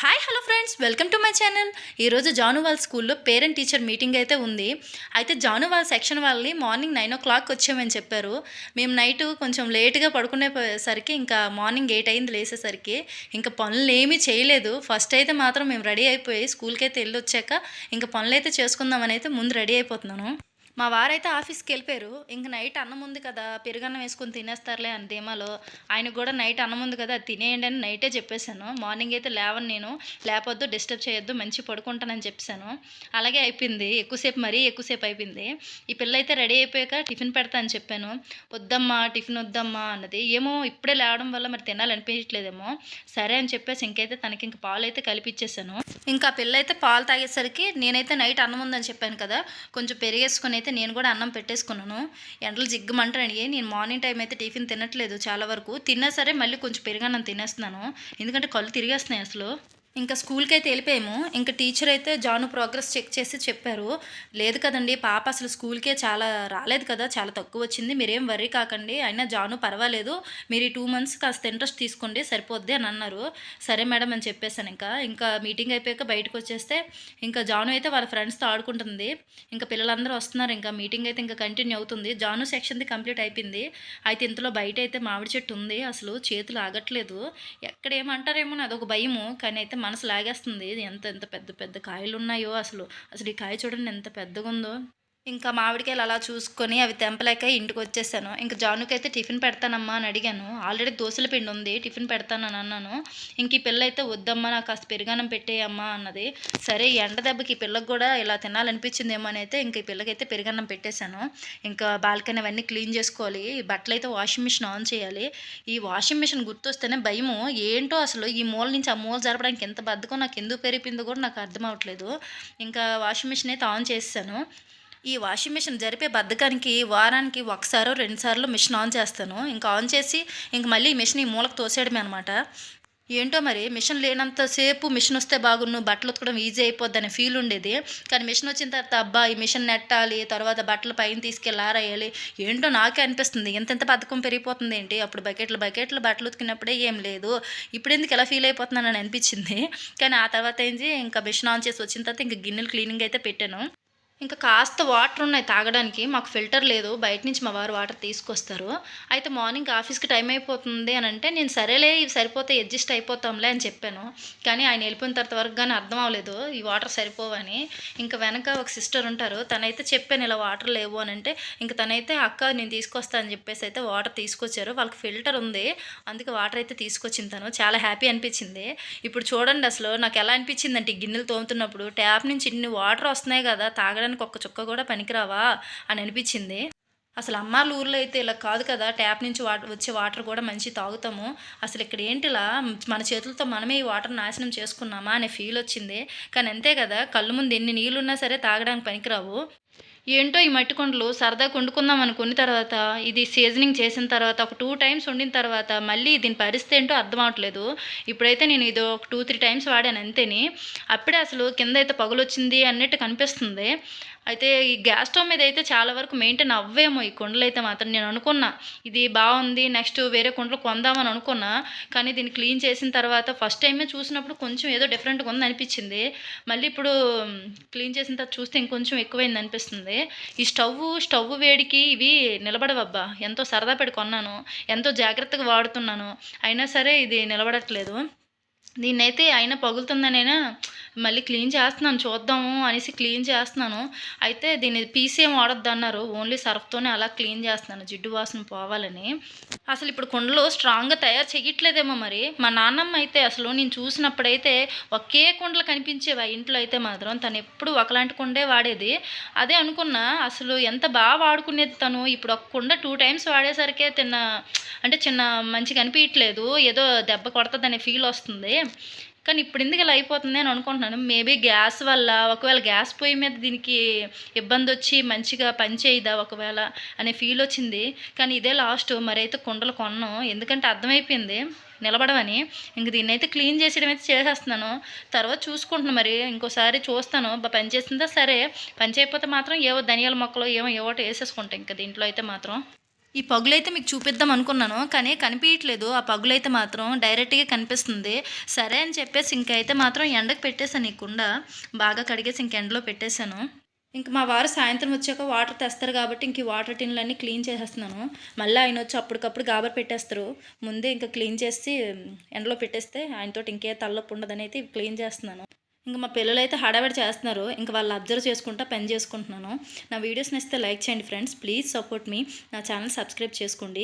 Hi hello friends, welcome to my channel. ఈరోజు జాను వాళ్ళ స్కూల్లో పేరెంట్ టీచర్ మీటింగ్ అయితే ఉంది. అయితే జాను వాళ్ళ సెక్షన్ వాళ్ళని మార్నింగ్ 9 o'clock వచ్చామని చెప్పారు. మేము నైట్ కొంచెం లేట్గా పడుకునేసరికి ఇంకా మార్నింగ్ 8 అయింది లేసేసరికి. ఇంకా పనులు ఏమీ చేయలేదు. ఫస్ట్ అయితే మాత్రం మేము రెడీ అయిపోయి స్కూల్కి అయితే వెళ్ళి వచ్చాక ఇంకా పనులు అయితే చేసుకుందామని అయితే ముందు రెడీ అయిపోతున్నాను. మా వారైతే ఆఫీస్కి వెళ్ళిపోయారు. ఇంక నైట్ అన్నం ఉంది కదా, పెరుగన్నం వేసుకొని తినేస్తారులే అని ధీమాలో ఆయనకు కూడా నైట్ అన్నం ఉంది కదా అది తినేయండి అని నైటే చెప్పేశాను. మార్నింగ్ అయితే లేవను, నేను లేపొద్దు, డిస్టర్బ్ చేయొద్దు, మంచి పడుకుంటానని చెప్పాను. అలాగే అయిపోయింది. మరీ ఎక్కువసేపు అయిపోయింది. ఈ పిల్ల అయితే రెడీ అయిపోయాక టిఫిన్ పెడతా అని చెప్పాను. వద్దమ్మా టిఫిన్ వద్దమ్మా అన్నది. ఏమో ఇప్పుడే లేవడం వల్ల మరి తినాలనిపించట్లేదేమో. సరే అని చెప్పేసి ఇంకైతే తనకి ఇంక పాలు అయితే కలిపిచ్చేసాను. ఇంకా పిల్ల అయితే పాలు తాగేసరికి నేనైతే నైట్ అన్నం ఉందని చెప్పాను కదా, కొంచెం పెరిగేసుకొని అయితే నేను కూడా అన్నం పెట్టేసుకున్నాను. ఎండలు జిగ్గుమంటాయి. నేను మార్నింగ్ టైం అయితే టిఫిన్ తినట్లేదు, చాలా వరకు తిన్నా సరే మళ్ళీ కొంచెం పెరుగన్నం తినేస్తున్నాను, ఎందుకంటే కళ్ళు తిరిగేస్తున్నాయి అసలు. ఇంకా స్కూల్కి అయితే వెళ్ళిపోయాము. ఇంకా టీచర్ అయితే జాను ప్రోగ్రెస్ చెక్ చేసి చెప్పారు, లేదు కదండి పాప అసలు స్కూల్కే చాలా రాలేదు కదా, చాలా తక్కువ వచ్చింది, మీరేం వర్రీ కాకండి, అయినా జాను పర్వాలేదు, మీరు ఈ 2 months కాస్త ఇంట్రెస్ట్ తీసుకోండి సరిపోద్ది అని అన్నారు. సరే మేడం అని చెప్పేశాను. ఇంకా మీటింగ్ అయిపోయాక బయటకు వచ్చేస్తే ఇంకా జాను అయితే వాళ్ళ ఫ్రెండ్స్తో ఆడుకుంటుంది. ఇంకా పిల్లలందరూ వస్తున్నారు. ఇంకా మీటింగ్ అయితే ఇంకా కంటిన్యూ అవుతుంది. జాను సెక్షన్ది కంప్లీట్ అయిపోయింది. అయితే ఇంతలో బయట అయితే మామిడి చెట్టు ఉంది, అసలు చేతులు ఆగట్లేదు. ఎక్కడ ఏమంటారేమో అదొక భయము, కానీ అయితే మనసు లాగేస్తుంది. ఎంత ఎంత పెద్ద పెద్ద కాయలు ఉన్నాయో అసలు. అసలు ఈ కాయ చూడండి ఎంత పెద్దగా ఉందో. ఇంకా మామిడికాయలు అలా చూసుకొని అవి తెంపలేక ఇంటికి వచ్చేసాను. ఇంకా జానుకైతే టిఫిన్ పెడతానమ్మా అని అడిగాను. ఆల్రెడీ దోశల పిండి ఉంది, టిఫిన్ పెడతానని అన్నాను. ఇంక ఈ పిల్ల అయితే వద్దమ్మా నాకు కాస్త పెరుగన్నం పెట్టేయమ్మా అన్నది. సరే ఈ ఎండ దెబ్బకి ఈ పిల్లకి కూడా ఇలా తినాలనిపించిందేమో అని అయితే ఇంక ఈ పిల్లకైతే పెరుగన్నం పెట్టేశాను. ఇంకా బాల్కనీ అవన్నీ క్లీన్ చేసుకోవాలి, బట్టలు అయితే వాషింగ్ మిషన్ ఆన్ చేయాలి. ఈ వాషింగ్ మిషన్ గుర్తొస్తేనే భయము. ఏంటో అసలు ఈ మూల నుంచి ఆ మూల జరపడానికి ఎంత బద్ధకం నాకు ఎందుకు పెరిగిపోయిందో కూడా నాకు అర్థం అవ్వట్లేదు. ఇంకా వాషింగ్ మిషన్ అయితే ఆన్ చేసేసాను. ఈ వాషింగ్ మిషన్ జరిపే బద్ధకానికి వారానికి ఒకసారో 2 సార్లు మిషన్ ఆన్ చేస్తాను. ఇంకా ఆన్ చేసి ఇంక మళ్ళీ ఈ మిషన్ ఈ మూలకు తోసేయడమే అనమాట. ఏంటో మరి మిషన్ లేనంతసేపు మిషన్ వస్తే బాగున్ను, బట్టలు ఉతకడం ఈజీ అయిపోద్ది అనే ఫీల్ ఉండేది. కానీ మిషన్ వచ్చిన తర్వాత అబ్బా ఈ మిషన్ నెట్టాలి, తర్వాత బట్టలు పైన తీసుకెళ్ళి ఆరేయాలి, ఏంటో నాకే అనిపిస్తుంది ఎంతెంత బద్ధకం పెరిగిపోతుంది ఏంటి. అప్పుడు బకెట్లు బకెట్లు బట్టలు ఉతికినప్పుడే ఏం లేదు, ఇప్పుడు ఎందుకు ఎలా ఫీల్ అయిపోతున్నానని అనిపించింది. కానీ ఆ తర్వాత ఏంటి, ఇంకా మిషన్ ఆన్ చేసి వచ్చిన తర్వాత ఇంకా గిన్నెలు క్లీనింగ్ అయితే పెట్టాను. ఇంకా కాస్త వాటర్ ఉన్నాయి తాగడానికి, మాకు ఫిల్టర్ లేదు, బయట నుంచి మా వారు వాటర్ తీసుకొస్తారు. అయితే మార్నింగ్ ఆఫీస్కి టైం అయిపోతుంది అని అంటే నేను సరేలే ఇవి సరిపోతే అడ్జస్ట్ అయిపోతాంలే అని చెప్పాను. కానీ ఆయన వెళ్ళిపోయిన తర్వాత వరకు కానీ అర్థం అవ్వలేదు ఈ వాటర్ సరిపోవని. ఇంకా వెనక ఒక సిస్టర్ ఉంటారు, తనైతే చెప్పాను ఇలా వాటర్ లేవు అని అంటే, ఇంకా తనైతే అక్క నేను తీసుకొస్తా అని చెప్పేసి అయితే వాటర్ తీసుకొచ్చారు. వాళ్ళకి ఫిల్టర్ ఉంది, అందుకే వాటర్ అయితే తీసుకొచ్చింది. తను చాలా హ్యాపీ అనిపించింది. ఇప్పుడు చూడండి అసలు నాకు ఎలా అనిపించిందంటే ఈ గిన్నెలు తోముతున్నప్పుడు ట్యాప్ నుంచి ఇన్ని వాటర్ వస్తున్నాయి కదా, తాగడానికి ఒక్క చుక్క కూడా పనికిరావా అని అనిపించింది. అసలు అమ్మాళ్ళ ఊర్లో అయితే ఇలా కాదు కదా, ట్యాప్ నుంచి వచ్చే వాటర్ కూడా మంచి తాగుతాము. అసలు ఇక్కడ ఏంటిలా మన చేతులతో మనమే ఈ వాటర్ నాశనం చేసుకున్నామా అనే ఫీల్ వచ్చింది. కానీ అంతే కదా, కళ్ళు ముందు ఎన్ని నీళ్ళు ఉన్నా సరే తాగడానికి పనికిరావు. ఏంటో ఈ మట్టి కుండలు సరదాగా వండుకుందాం అనుకున్న తర్వాత ఇది సీజనింగ్ చేసిన తర్వాత ఒక 2 times వండిన తర్వాత మళ్ళీ దీని పరిస్థితి ఏంటో అర్థం అవట్లేదు. ఇప్పుడైతే నేను ఇది ఒక 2-3 times వాడాను అంతేని. అప్పుడే అసలు కింద అయితే పగులొచ్చింది అన్నట్టు కనిపిస్తుంది. అయితే ఈ గ్యాస్ స్టవ్ మీద అయితే చాలా వరకు మెయింటైన్ అవ్వేమో ఈ కుండలు అయితే మాత్రం. నేను అనుకున్నా ఇది బాగుంది, నెక్స్ట్ వేరే కుండలు కొందామని అనుకున్నా. కానీ దీన్ని క్లీన్ చేసిన తర్వాత ఫస్ట్ టైమే చూసినప్పుడు కొంచెం ఏదో డిఫరెంట్గా ఉంది అనిపించింది. మళ్ళీ ఇప్పుడు క్లీన్ చేసిన తర్వాత చూస్తే ఇంకొంచెం ఎక్కువైంది అనిపిస్తుంది. ఈ స్టవ్ వేడికి ఇవి నిలబడవబ్బా. ఎంతో సరదా పెట్టి కొన్నాను, ఎంతో జాగ్రత్తగా వాడుతున్నాను, అయినా సరే ఇది నిలబడట్లేదు. దీన్నైతే అయినా పగులుతుందనైనా మళ్ళీ క్లీన్ చేస్తున్నాను, చూద్దాము అనేసి క్లీన్ చేస్తున్నాను. అయితే దీన్ని పీసీ ఏం వాడొద్దు అన్నారు, ఓన్లీ సర్ఫ్తోనే అలా క్లీన్ చేస్తున్నాను జిడ్డు వాసన పోవాలని. అసలు ఇప్పుడు కుండలు స్ట్రాంగ్గా తయారు చేయట్లేదేమో మరి. మా నాన్నమ్మ అయితే అసలు నేను చూసినప్పుడైతే ఒకే కుండలు కనిపించేవి ఆ ఇంట్లో అయితే మాత్రం. తను ఎప్పుడు ఒకలాంటి కుండే వాడేది. అదే అనుకున్నా అసలు ఎంత బాగా వాడుకునేది తను. ఇప్పుడు ఒక కుండ 2 times వాడేసరికే అంటే చిన్న మంచిగా అనిపించట్లేదు, ఏదో దెబ్బ కొడుతుందనే ఫీల్ వస్తుంది. కానీ ఇప్పుడు ఎందుకు ఇలా అయిపోతుంది అని అనుకుంటున్నాను. మేబీ గ్యాస్ వల్ల, ఒకవేళ గ్యాస్ పొయ్యి మీద దీనికి ఇబ్బంది వచ్చి మంచిగా పని చేయదా ఒకవేళ అనే ఫీల్ వచ్చింది. కానీ ఇదే లాస్ట్, మరైతే కుండలు కొన్నాం ఎందుకంటే అర్థమైపోయింది నిలబడవని. ఇంక దీన్ని అయితే క్లీన్ చేసేయడం అయితే చేసేస్తున్నాను. తర్వాత చూసుకుంటున్నాను, మరి ఇంకోసారి చూస్తాను పని చేసిందా సరే, పని చేయకపోతే మాత్రం ఏవో ధనియాల మొక్కలు ఏవో ఏవోటి వేసేసుకుంటాం ఇంకా దీంట్లో అయితే మాత్రం. ఈ పగులైతే మీకు చూపిద్దాం అనుకున్నాను, కానీ కనిపించట్లేదు. ఆ పగులైతే మాత్రం డైరెక్ట్‌గా కనిపిస్తుంది. సరే అని చెప్పేసి ఇంకైతే మాత్రం ఎండకు పెట్టేసాను ఈ కుండ. బాగా కడిగేసి ఇంక ఎండలో పెట్టేశాను. ఇంక మా వారు సాయంత్రం వచ్చాక వాటర్ తెస్తారు కాబట్టి ఇంక ఈ వాటర్ టిన్‌లన్నీ క్లీన్ చేసేస్తున్నాను. మళ్ళీ ఆయనొచ్చి అప్పటికప్పుడు గాబర పెట్టేస్తారు. ముందే ఇంకా క్లీన్ చేసి ఎండలో పెట్టేస్తే ఆయనతోటి ఇంకే తలనొప్పి ఉండదని అయితే ఇవి క్లీన్ చేస్తున్నాను. ఇంక మా పిల్లలైతే హడావిడి చేస్తున్నారు. ఇంక వాళ్ళు అబ్జర్వ్ చేసుకుంటా పని చేసుకుంటున్నాను. నా వీడియోస్ నచ్చితే లైక్ చేయండి ఫ్రెండ్స్. ప్లీజ్ సపోర్ట్ మీ. నా ఛానల్ సబ్స్క్రైబ్ చేసుకోండి.